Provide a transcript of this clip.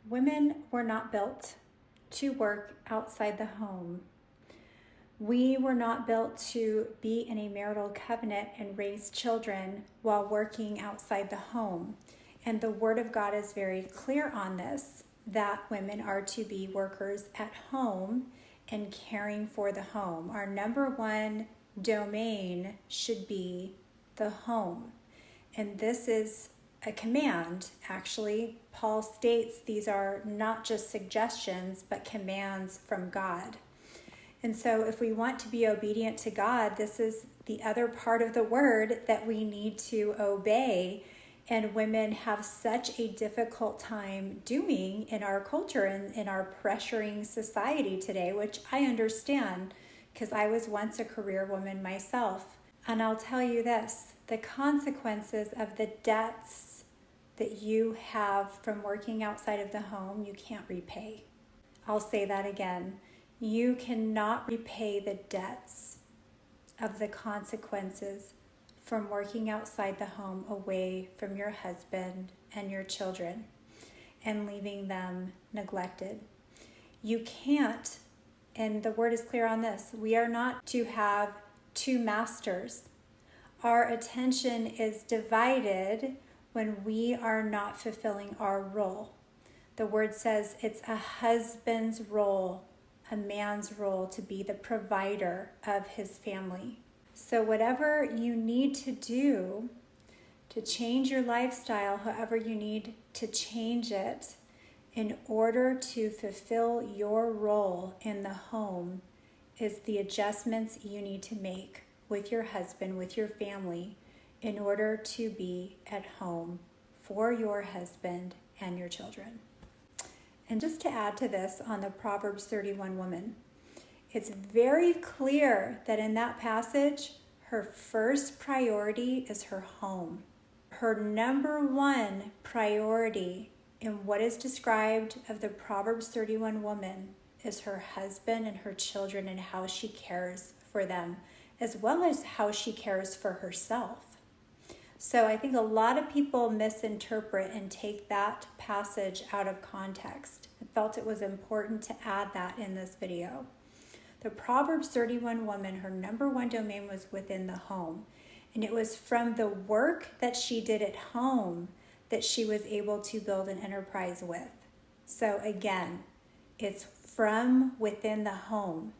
Women were not built to work outside the home. We were not built to be in a marital covenant and raise children while working outside the home. And the Word of God is very clear on this, that women are to be workers at home and caring for the home. Our number one domain should be the home. And this is a command. Actually, Paul states these are not just suggestions, but commands from God. And so if we want to be obedient to God, this is the other part of the word that we need to obey. And women have such a difficult time doing in our culture and in our pressuring society today, which I understand because I was once a career woman myself. And I'll tell you this, the consequences of the debts that you have from working outside of the home, you can't repay. I'll say that again. You cannot repay the debts of the consequences from working outside the home away from your husband and your children and leaving them neglected. You can't, and the word is clear on this, we are not to have two masters. Our attention is divided when we are not fulfilling our role. The word says it's a husband's role, a man's role to be the provider of his family. So whatever you need to do to change your lifestyle, however you need to change it in order to fulfill your role in the home, is the adjustments you need to make with your husband, with your family, in order to be at home for your husband and your children. And just to add to this on the Proverbs 31 woman, it's very clear that in that passage, her first priority is her home. Her number one priority in what is described of the Proverbs 31 woman is her husband and her children and how she cares for them, as well as how she cares for herself. So I think a lot of people misinterpret and take that passage out of context. I felt it was important to add that in this video. The Proverbs 31 woman, her number one domain was within the home. And it was from the work that she did at home that she was able to build an enterprise with. So again, it's from within the home.